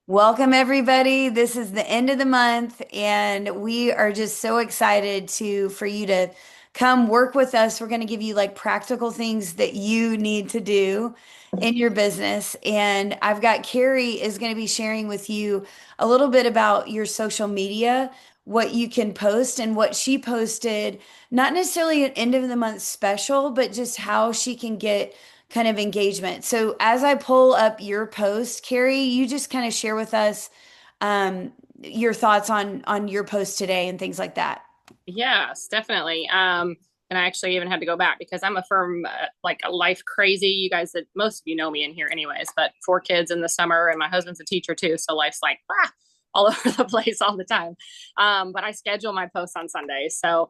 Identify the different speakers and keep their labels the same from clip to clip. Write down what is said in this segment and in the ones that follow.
Speaker 1: Welcome, everybody. This is the end of the month, and we are just so excited for you to come work with us. We're going to give you like practical things that you need to do in your business. And I've got Carrie is going to be sharing with you a little bit about your social media, what you can post, and what she posted, not necessarily an end of the month special, but just how she can get kind of engagement. So as I pull up your post, Carrie, you just kind of share with us your thoughts on your post today and things like that.
Speaker 2: Yes, definitely. And I actually even had to go back because I'm a firm, like a life crazy. You guys, that most of you know me in here, anyways. But 4 kids in the summer, and my husband's a teacher too, so life's like all over the place all the time. But I schedule my posts on Sundays, so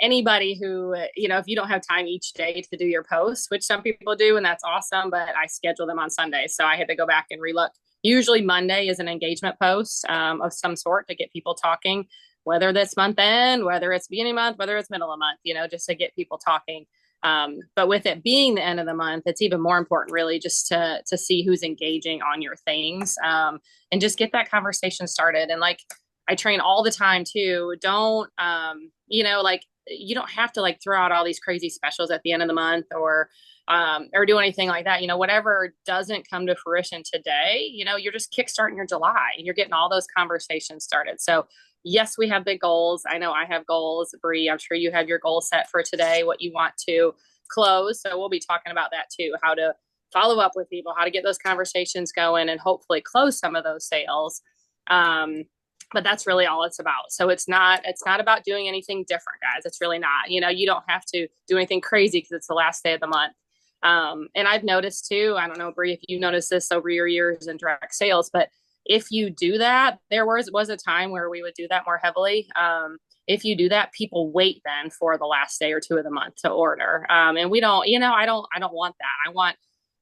Speaker 2: anybody who if you don't have time each day to do your posts, which some people do, and that's awesome, but I schedule them on Sundays, so I had to go back and relook. Usually Monday is an engagement post of some sort to get people talking, whether that's month end, whether it's beginning of month, whether it's middle of month, just to get people talking. But with it being the end of the month, it's even more important, really, just to see who's engaging on your things, and just get that conversation started. And like I train all the time too. Don't like you don't have to like throw out all these crazy specials at the end of the month or do anything like that. Whatever doesn't come to fruition today, you're just kickstarting your July and you're getting all those conversations started. So yes, we have big goals. I know I have goals. Bree, I'm sure you have your goal set for today, what you want to close. So we'll be talking about that too, how to follow up with people, how to get those conversations going and hopefully close some of those sales. But that's really all it's about. So it's not about doing anything different, guys. It's really not. You don't have to do anything crazy because it's the last day of the month. And I've noticed too, I don't know, Bree, if you noticed this over your years in direct sales, but if you do that, there was a time where we would do that more heavily. If you do that, people wait then for the last day or two of the month to order. And we don't, I don't want that.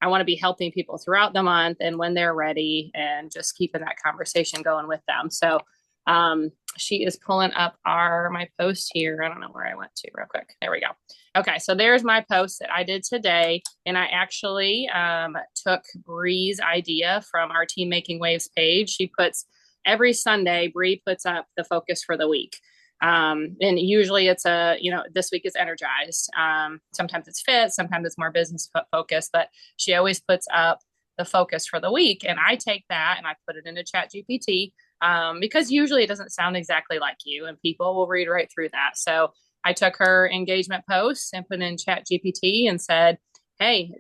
Speaker 2: I want to be helping people throughout the month and when they're ready and just keeping that conversation going with them. So she is pulling up my post here. I don't know where I went to real quick. There we go. Okay, so there's my post that I did today, and I actually took Bree's idea from our Team Making Waves page. She puts every Sunday, Bree puts up the focus for the week. And usually it's this week is energized. Sometimes it's fit, sometimes it's more business focused, but she always puts up the focus for the week. And I take that and I put it into Chat GPT, because usually it doesn't sound exactly like you and people will read right through that. So I took her engagement posts and put in Chat GPT and said, hey,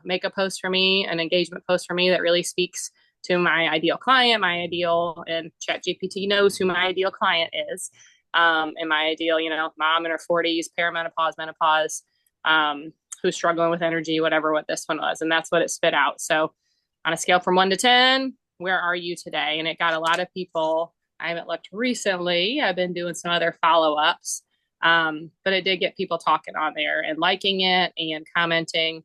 Speaker 2: make a post for me, an engagement post for me that really speaks to my ideal client, and Chat GPT knows who my ideal client is. And my ideal, mom in her 40s, perimenopause, menopause, who's struggling with energy, what this one was. And that's what it spit out. So on a scale from 1 to 10, where are you today? And it got a lot of people. I haven't looked recently. I've been doing some other follow-ups. But it did get people talking on there and liking it and commenting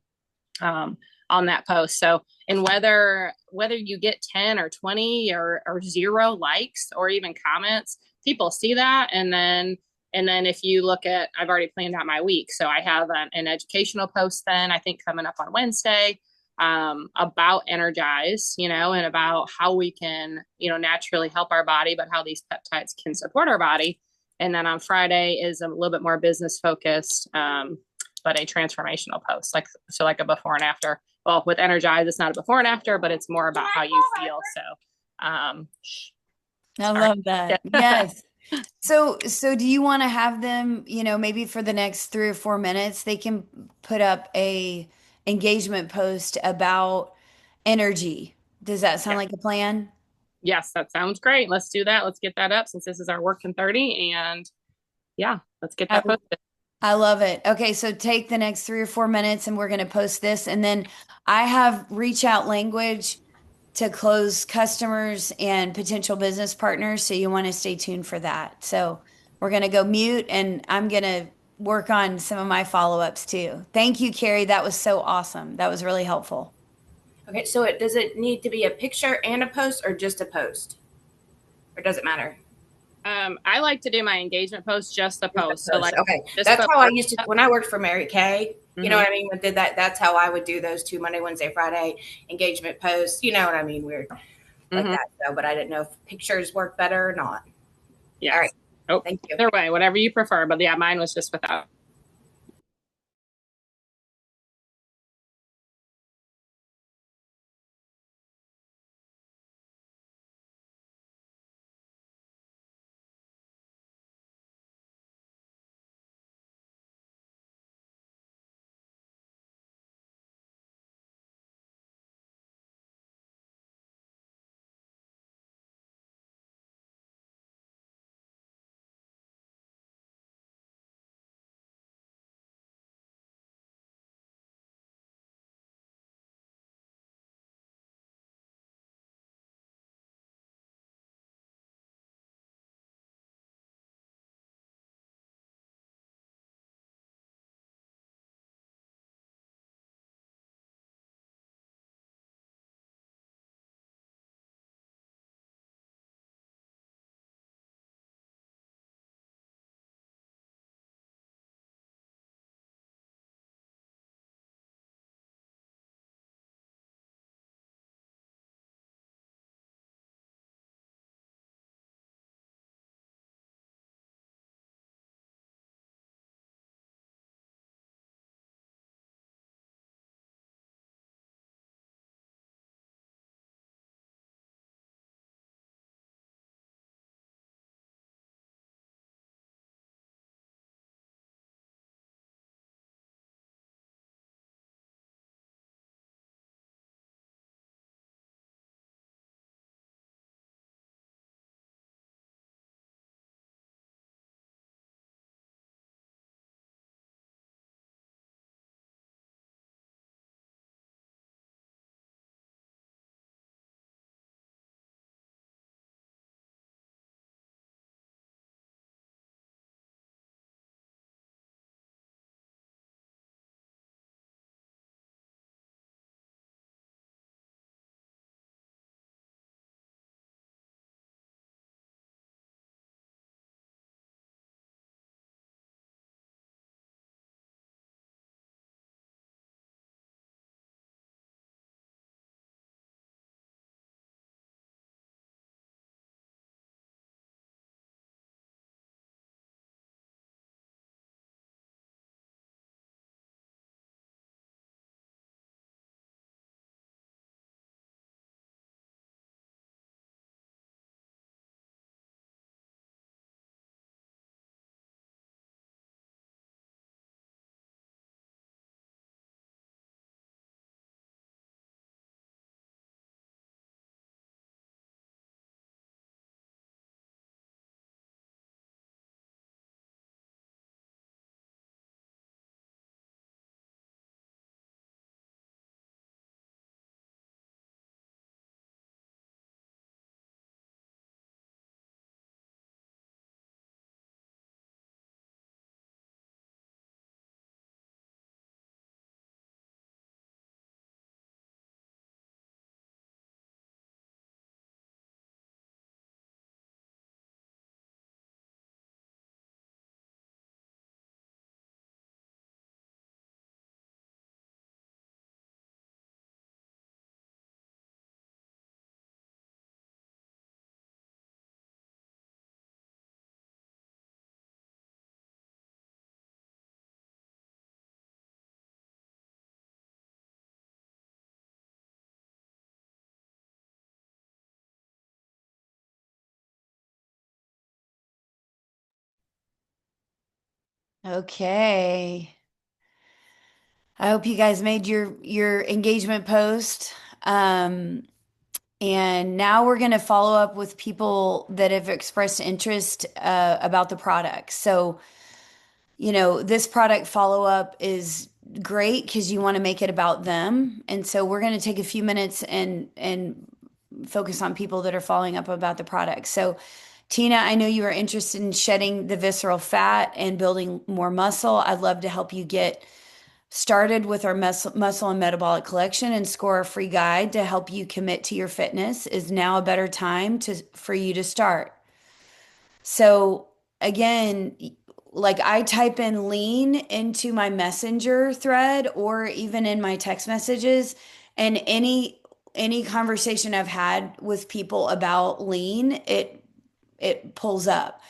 Speaker 2: on that post. So, and whether you get 10 or 20 or 0 likes or even comments, people see that. And then if you look at, I've already planned out my week. So I have an educational post then, I think coming up on Wednesday, about Energize, and about how we can, naturally help our body, but how these peptides can support our body. And then on Friday is a little bit more business focused, but a transformational post, like a before and after. Well, with Energize, it's not a before and after, but it's more about how you feel. So,
Speaker 1: I
Speaker 2: sorry.
Speaker 1: love that. Yes. So do you want to have them, maybe for the next 3 or 4 minutes, they can put up a engagement post about energy. Does that sound
Speaker 2: Yeah.
Speaker 1: like a plan?
Speaker 2: Yes, that sounds great. Let's do that. Let's get that up since this is our work in 30. And yeah, let's get
Speaker 1: I,
Speaker 2: that posted.
Speaker 1: I love it. Okay, so take the next 3 or 4 minutes and we're going to post this. And then I have reach out language to close customers and potential business partners. So you want to stay tuned for that. So we're going to go mute and I'm going to work on some of my follow-ups too. Thank you, Carrie. That was so awesome. That was really helpful.
Speaker 3: Okay, so does it need to be a picture and a post or just a post? Or does it matter?
Speaker 2: I like to do my engagement post, just the
Speaker 3: Just a
Speaker 2: post. So
Speaker 3: post.
Speaker 2: like,
Speaker 3: Okay,
Speaker 2: just
Speaker 3: that's
Speaker 2: put
Speaker 3: how I used to when I worked for Mary Kay. You know
Speaker 2: Hmm.
Speaker 3: what I mean? Did that? That's how I would do those two Monday, Wednesday, Friday engagement posts. You know what I mean? Weird like
Speaker 2: Hmm.
Speaker 3: that. So, but I didn't know if pictures work better or not. All right.
Speaker 2: Yes. Oh,
Speaker 3: Thank you.
Speaker 2: either way, whatever you prefer. But yeah, mine was just without.
Speaker 1: Okay. I hope you guys made your engagement post. Um, and now we're going to follow up with people that have expressed interest about the product. So, this product follow up is great because you want to make it about them. And so we're going to take a few minutes and focus on people that are following up about the product. So, Tina, I know you are interested in shedding the visceral fat and building more muscle. I'd love to help you get started with our muscle and metabolic collection and score a free guide to help you commit to your fitness. Is now a better time for you to start. So again, like I type in lean into my messenger thread or even in my text messages, and any conversation I've had with people about lean, it pulls up.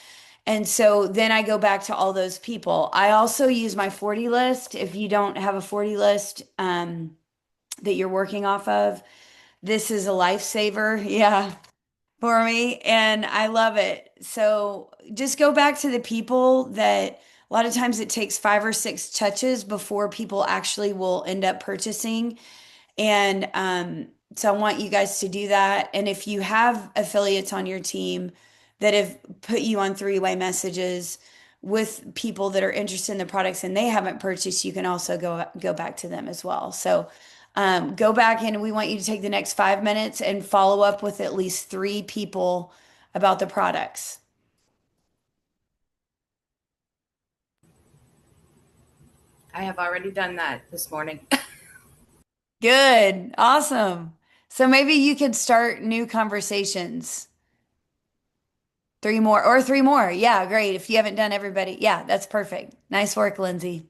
Speaker 1: And so then I go back to all those people. I also use my 40 list. If you don't have a 40 list that you're working off of, this is a lifesaver. Yeah, for me. And I love it. So just go back to the people that a lot of times it takes 5 or 6 touches before people actually will end up purchasing. And so I want you guys to do that. And if you have affiliates on your team that have put you on three-way messages with people that are interested in the products and they haven't purchased, you can also go back to them as well. So go back and we want you to take the next 5 minutes and follow up with at least 3 people about the products.
Speaker 3: I have already done that this morning.
Speaker 1: Good. Awesome. So maybe you could start new conversations. 3 more or 3 more. Yeah, great. If you haven't done everybody, yeah, that's perfect. Nice work, Lindsay.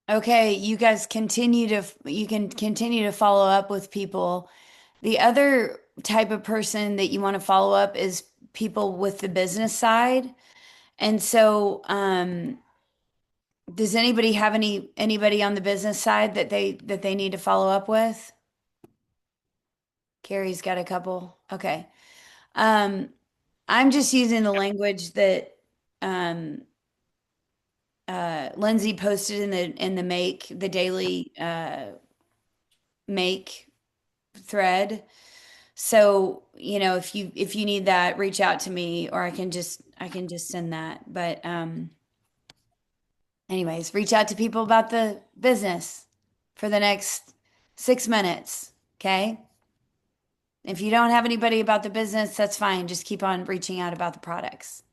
Speaker 1: Okay, you guys you can continue to follow up with people. The other type of person that you want to follow up is people with the business side. And so, does anybody have anybody on the business side that they need to follow up with? Carrie's got a couple. Okay. Um, I'm just using the language that um Lindsay posted in the the daily make thread. So, if you need that, reach out to me or I can just send that. But anyways, reach out to people about the business for the next 6 minutes. Okay. If you don't have anybody about the business, that's fine. Just keep on reaching out about the products.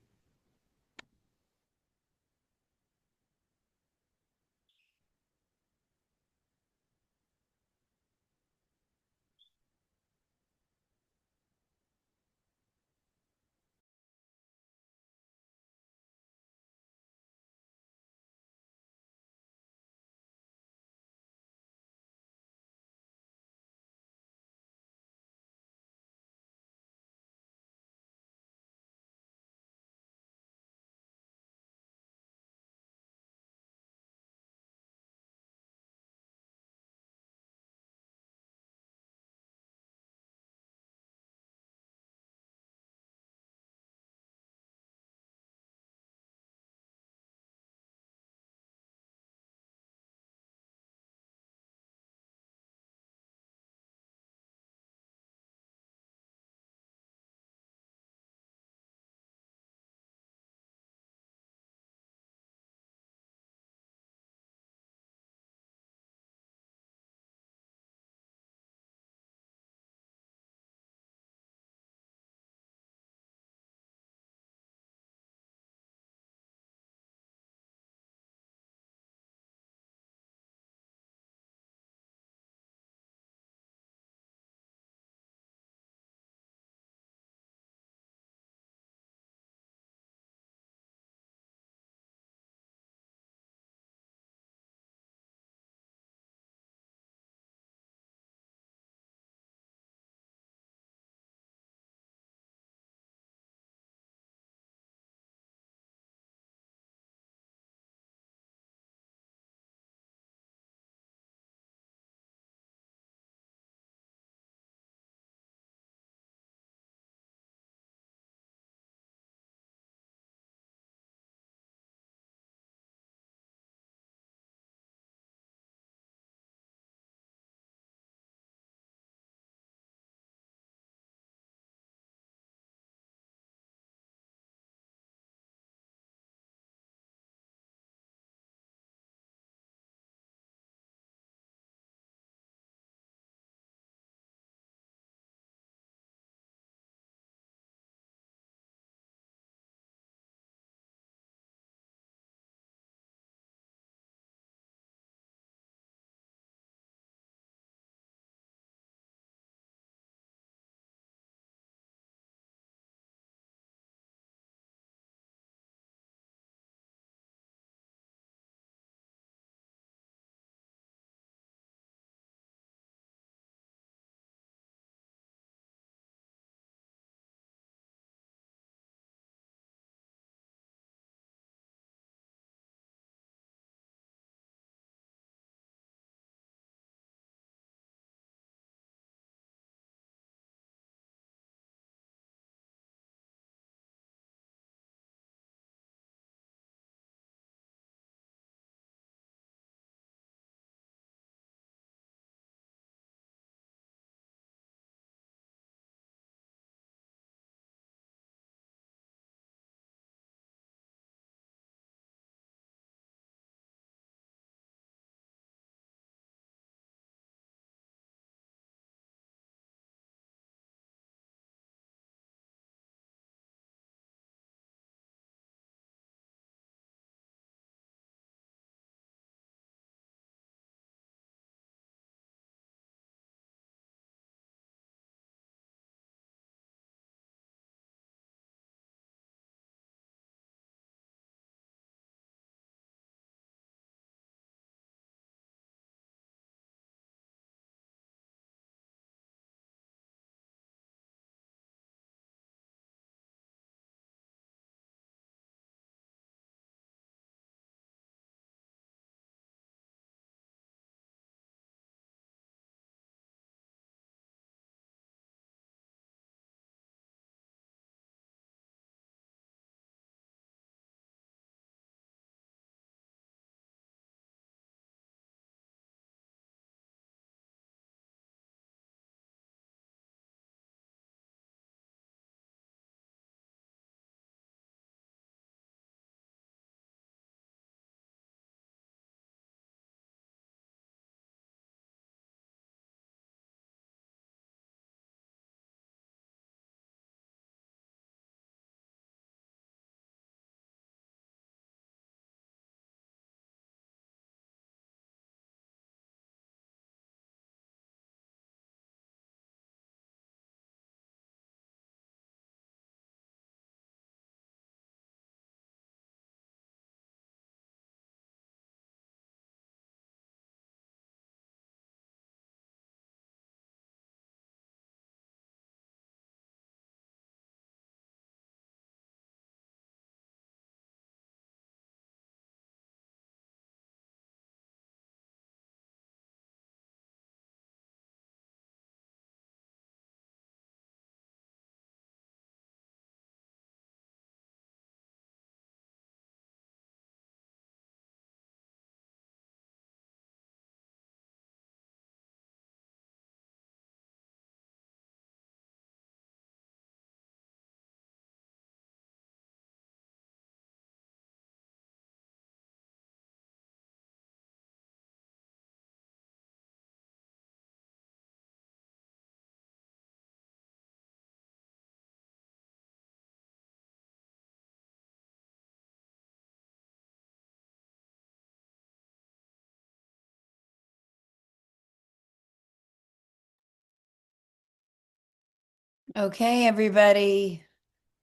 Speaker 1: Okay, everybody.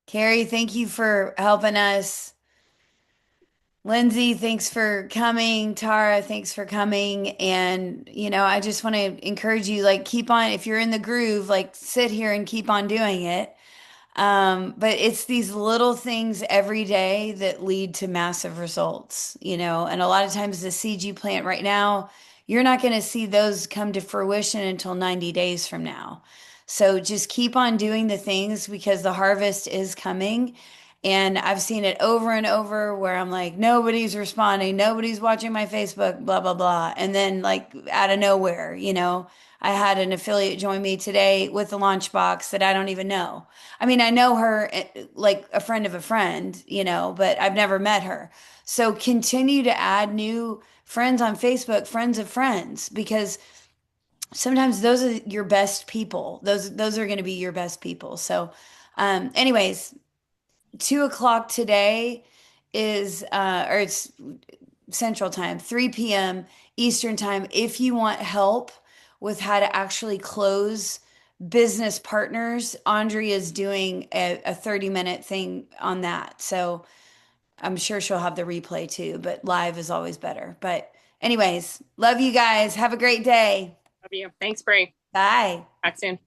Speaker 1: Carrie, thank you for helping us. Lindsay, thanks for coming. Tara, thanks for coming. And, I just want to encourage you, like, keep on, if you're in the groove, like, sit here and keep on doing it. But it's these little things every day that lead to massive results, and a lot of times the seeds you plant right now, you're not going to see those come to fruition until 90 days from now. So just keep on doing the things because the harvest is coming. And I've seen it over and over where I'm like, nobody's responding, nobody's watching my Facebook, blah, blah, blah. And then, like, out of nowhere, I had an affiliate join me today with a launch box that I don't even know. I mean, I know her like a friend of a friend, but I've never met her. So continue to add new friends on Facebook, friends of friends, because sometimes those are your best people. Those are going to be your best people. So, anyways, 2 o'clock today is or it's Central Time, 3 p.m. Eastern Time. If you want help with how to actually close business partners, Andrea is doing a 30-minute thing on that. So I'm sure she'll have the replay too, but live is always better. But, anyways, love you guys. Have a great day.
Speaker 2: Love you. Thanks, Bree.
Speaker 1: Bye.
Speaker 2: Talk soon.